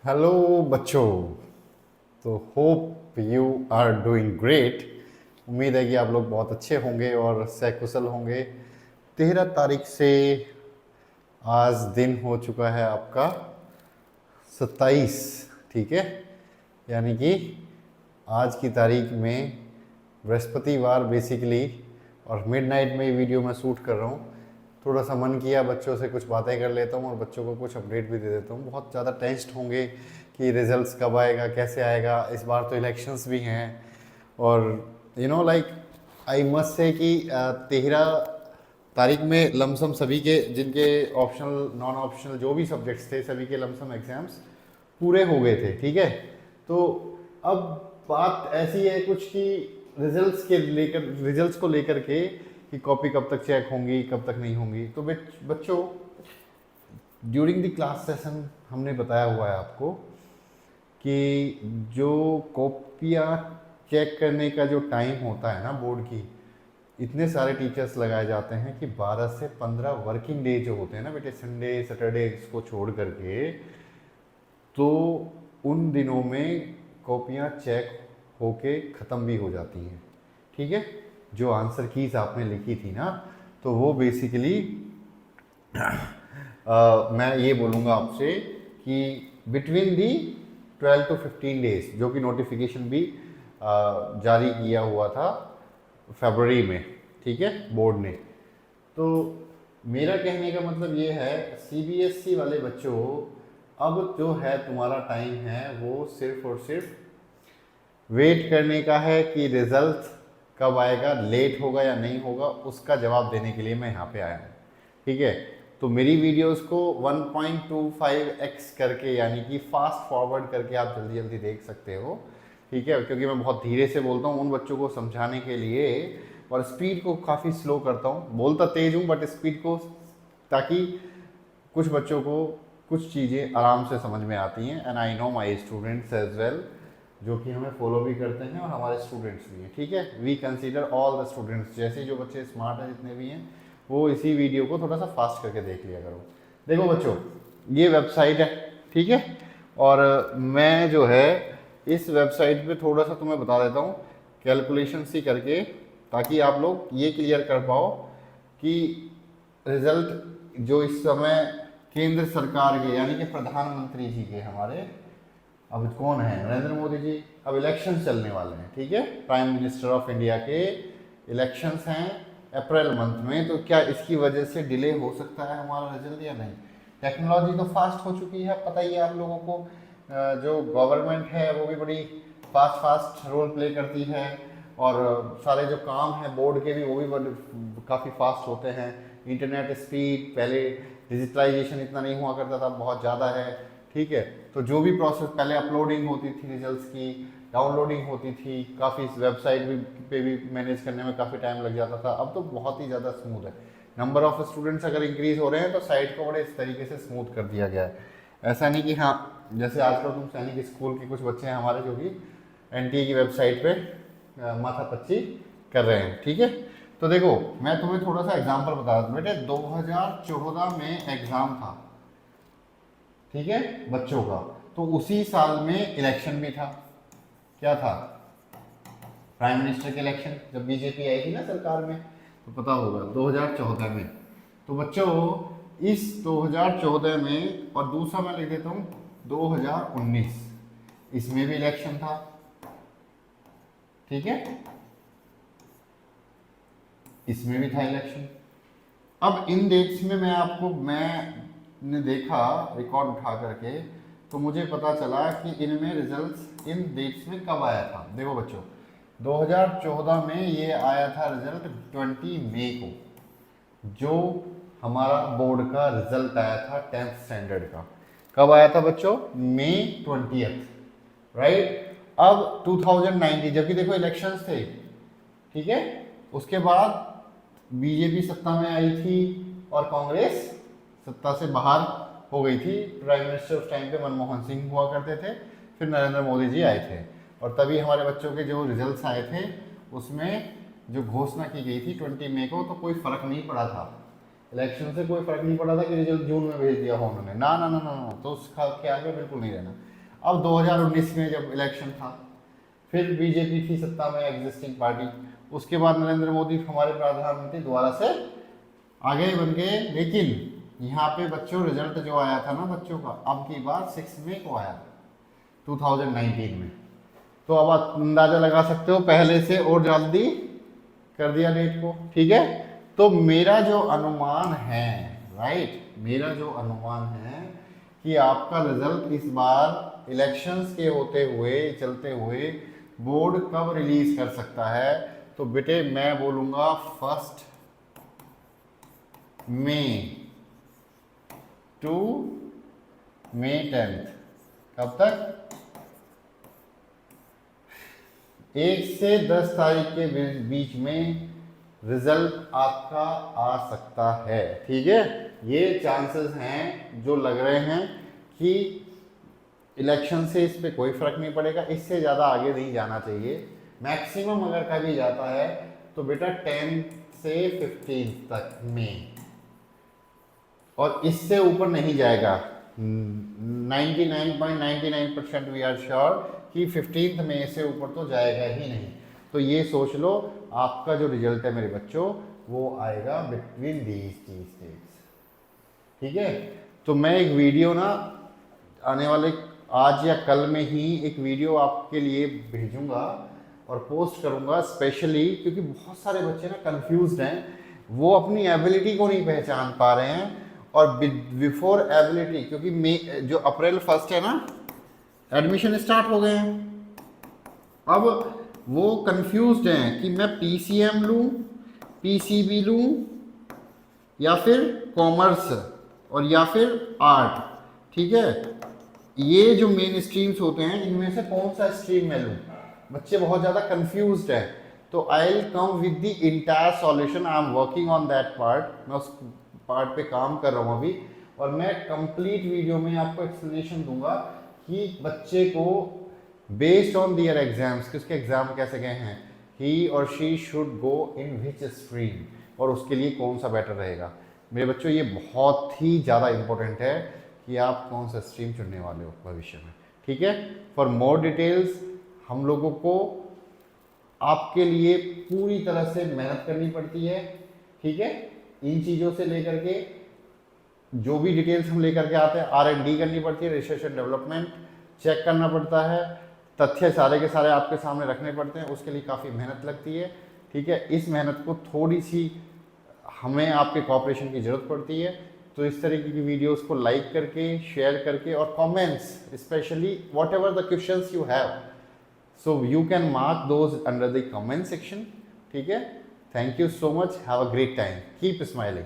Hello बच्चों। तो hope you are doing great. उम्मीद है कि आप लोग बहुत अच्छे होंगे और सकुशल होंगे। 13 तारीख से आज दिन हो चुका है आपका 27। ठीक है, यानी कि आज की तारीख में बृहस्पतिवार बेसिकली, और मिडनाइट में ये वीडियो मैं शूट कर रहा हूँ। थोड़ा सा मन किया बच्चों से कुछ बातें कर लेता हूँ और बच्चों को कुछ अपडेट भी दे देता हूँ। बहुत ज़्यादा टेंस्ड होंगे कि रिजल्ट्स कब आएगा, कैसे आएगा। इस बार तो इलेक्शंस भी हैं और लाइक आई मस्ट से कि 13 तारीख में लमसम सभी के, जिनके ऑप्शनल नॉन ऑप्शनल जो भी सब्जेक्ट्स थे, सभी के लमसम एग्जाम्स पूरे हो गए थे। ठीक है, तो अब बात ऐसी है कुछ कि रिजल्ट्स को लेकर के कि कॉपी कब तक चेक होंगी, कब तक नहीं होंगी। तो बच्चों, ड्यूरिंग द क्लास सेशन हमने बताया हुआ है आपको कि जो कॉपियाँ चेक करने का जो टाइम होता है ना बोर्ड की, इतने सारे टीचर्स लगाए जाते हैं कि 12 से 15 वर्किंग डे जो होते हैं ना बेटे, संडे सैटरडे को छोड़ करके, तो उन दिनों में कॉपियाँ चेक होके ख़त्म भी हो जाती हैं। ठीक है, जो आंसर कीज आपने लिखी थी ना, तो वो बेसिकली मैं ये बोलूँगा आपसे कि बिटवीन दी 12 to 15 डेज, जो कि नोटिफिकेशन भी जारी किया हुआ था फरवरी में। ठीक है, बोर्ड ने। तो मेरा कहने का मतलब ये है, सीबीएसई वाले बच्चों, अब जो है तुम्हारा टाइम है वो सिर्फ और सिर्फ वेट करने का है कि रिजल्ट कब आएगा, लेट होगा या नहीं होगा, उसका जवाब देने के लिए मैं यहाँ पे आया हूँ। ठीक है, तो मेरी वीडियोस को 1.25x करके, यानी कि फास्ट फॉरवर्ड करके आप जल्दी जल्दी देख सकते हो। ठीक है, क्योंकि मैं बहुत धीरे से बोलता हूँ उन बच्चों को समझाने के लिए, और स्पीड को काफ़ी स्लो करता हूँ। बोलता तेज हूँ बट स्पीड को, ताकि कुछ बच्चों को कुछ चीज़ें आराम से समझ में आती हैं। And I know my students as well, जो कि हमें फॉलो भी करते हैं और हमारे स्टूडेंट्स भी हैं। ठीक है, we consider all the students, जैसे जो बच्चे स्मार्ट हैं जितने भी हैं, वो इसी वीडियो को थोड़ा सा फास्ट करके देख लिया करो। देखो बच्चों, ये वेबसाइट है। ठीक है, और मैं जो है इस वेबसाइट पे थोड़ा सा तुम्हें बता देता हूँ कैलकुलेशन सी करके, ताकि आप लोग ये क्लियर कर पाओ कि रिजल्ट जो इस समय केंद्र सरकार के, यानी कि प्रधानमंत्री जी के, हमारे अब कौन है, नरेंद्र मोदी जी, अब इलेक्शन चलने वाले हैं। ठीक है, प्राइम मिनिस्टर ऑफ इंडिया के इलेक्शंस हैं अप्रैल मंथ में। तो क्या इसकी वजह से डिले हो सकता है हमारा रिजल्ट या नहीं? टेक्नोलॉजी तो फास्ट हो चुकी है, पता ही है आप लोगों को। जो गवर्नमेंट है वो भी बड़ी फास्ट फास्ट रोल प्ले करती है, और सारे जो काम हैं बोर्ड के भी, वो भी काफ़ी फास्ट होते हैं। इंटरनेट स्पीड, पहले डिजिटलाइजेशन इतना नहीं हुआ करता था, बहुत ज़्यादा है। ठीक है, तो जो भी प्रोसेस पहले अपलोडिंग होती थी रिजल्ट्स की, डाउनलोडिंग होती थी, काफ़ी वेबसाइट भी पे भी मैनेज करने में काफ़ी टाइम लग जाता था। अब तो बहुत ही ज़्यादा स्मूथ है। नंबर ऑफ स्टूडेंट्स अगर इंक्रीज हो रहे हैं तो साइट को बड़े इस तरीके से स्मूथ कर दिया गया है। ऐसा नहीं कि हाँ, जैसे आजकल तुम सैनिक स्कूल के कुछ बच्चे हैं हमारे, जो कि एनटीए की वेबसाइट पे माथापच्ची कर रहे हैं। ठीक है, तो देखो मैं तुम्हें थोड़ा सा एग्जाम्पल बता दूँ बेटे। 2014 में एग्ज़ाम था, ठीक है, बच्चों का। तो उसी साल में इलेक्शन भी था। क्या था? प्राइम मिनिस्टर के इलेक्शन, जब बीजेपी आई थी ना सरकार में, तो पता होगा 2014 में। तो बच्चों, इस 2014 में, और दूसरा मैं लिख देता हूँ 2019, इसमें भी इलेक्शन था। ठीक है, इसमें भी था इलेक्शन। अब इन डेट्स में मैंने देखा रिकॉर्ड उठा करके, तो मुझे पता चला कि इनमें रिजल्ट्स इन डेट्स में कब आया था। देखो बच्चों, 2014 में ये आया था रिजल्ट 20 मई को, जो हमारा बोर्ड का रिजल्ट आया था 10th स्टैंडर्ड का। कब आया था बच्चों? मई 20th, राइट। अब 2019, जबकि देखो इलेक्शंस थे, ठीक है, उसके बाद बीजेपी सत्ता में आई थी और कांग्रेस सत्ता से बाहर हो गई थी। प्राइम मिनिस्टर उस टाइम पे मनमोहन सिंह हुआ करते थे, फिर नरेंद्र मोदी जी आए थे, और तभी हमारे बच्चों के जो रिजल्ट्स आए थे उसमें जो घोषणा की गई थी 20 मई को, तो कोई फर्क नहीं पड़ा था इलेक्शन से। कोई फर्क नहीं पड़ा था कि रिजल्ट जून में भेज दिया हो उन्होंने, ना ना ना ना ना, तो उस ख्याल में बिल्कुल नहीं रहना। अब 2019 में जब इलेक्शन था, फिर बीजेपी थी सत्ता में, एग्जिस्टिंग पार्टी, उसके बाद नरेंद्र मोदी हमारे प्रधानमंत्री दोबारा से आगे बन गए, लेकिन यहाँ पे बच्चों रिजल्ट जो आया था ना बच्चों का, अब की बार 6 मई को आया 2019 में। तो अब आप अंदाजा लगा सकते हो, पहले से और जल्दी कर दिया डेट को, ठीक है। तो मेरा जो अनुमान है, राइट, मेरा जो अनुमान है कि आपका रिजल्ट इस बार इलेक्शंस के होते हुए, चलते हुए बोर्ड कब रिलीज कर सकता है, तो बेटे मैं बोलूँगा 1 मई टू May 10। कब तक? 1 से 10 तारीख के बीच में रिजल्ट आपका आ सकता है, ठीक है। ये चांसेस हैं जो लग रहे हैं कि इलेक्शन से इस पे कोई फर्क नहीं पड़ेगा, इससे ज़्यादा आगे नहीं जाना चाहिए। मैक्सिमम अगर कभी जाता है तो बेटा 10 से 15 तक में, और इससे ऊपर नहीं जाएगा। 99.99% वी आर श्योर कि 15 मई से ऊपर तो जाएगा ही नहीं। तो ये सोच लो, आपका जो रिजल्ट है मेरे बच्चों वो आएगा बिटवीन दीज डेट्स, ठीक है। तो मैं एक वीडियो ना आने वाले आज या कल में ही एक वीडियो आपके लिए भेजूंगा और पोस्ट करूंगा स्पेशली, क्योंकि बहुत सारे बच्चे ना कंफ्यूज्ड हैं, वो अपनी एबिलिटी को नहीं पहचान पा रहे हैं, और बिफोर एबिलिटी, क्योंकि जो अप्रैल 1 है ना, एडमिशन स्टार्ट हो गए हैं, अब वो कंफ्यूज्ड हैं कि मैं पीसीएम लूँ, पीसीबी लूँ, या फिर कॉमर्स, और या फिर आर्ट, ठीक है। ये जो मेन स्ट्रीम्स होते हैं, इनमें से कौन सा स्ट्रीम मैं लूँ, बच्चे बहुत ज़्यादा कंफ्यूज्ड है। तो I will come with the entire solution, I am working on that part, मैं उस पार्ट पे काम कर रहा हूँ अभी, और मैं कंप्लीट वीडियो में आपको एक्सप्लेनेशन दूंगा कि बच्चे को बेस्ड ऑन दियर एग्जाम्स, कि उसके एग्जाम कैसे गए हैं, ही और she should go in which stream, और उसके लिए कौन सा बेटर रहेगा। मेरे बच्चों ये बहुत ही ज़्यादा इंपॉर्टेंट है कि आप कौन सा स्ट्रीम चुनने वाले हो भविष्य में, ठीक है। फॉर मोर डिटेल्स हम लोगों को आपके लिए पूरी तरह से मेहनत करनी पड़ती है, ठीक है। इन चीज़ों से लेकर के जो भी डिटेल्स हम लेकर के आते हैं, R&D करनी पड़ती है, रिसर्च एंड डेवलपमेंट चेक करना पड़ता है, तथ्य सारे के सारे आपके सामने रखने पड़ते हैं, उसके लिए काफ़ी मेहनत लगती है, ठीक है। इस मेहनत को थोड़ी सी हमें आपके कॉपरेशन की ज़रूरत पड़ती है। तो इस तरीके की वीडियोस को लाइक करके, शेयर करके, और comments specially what ever the questions you have, so you can mark those under the comment section, ठीक है। Thank you so much, have a great time, keep smiling.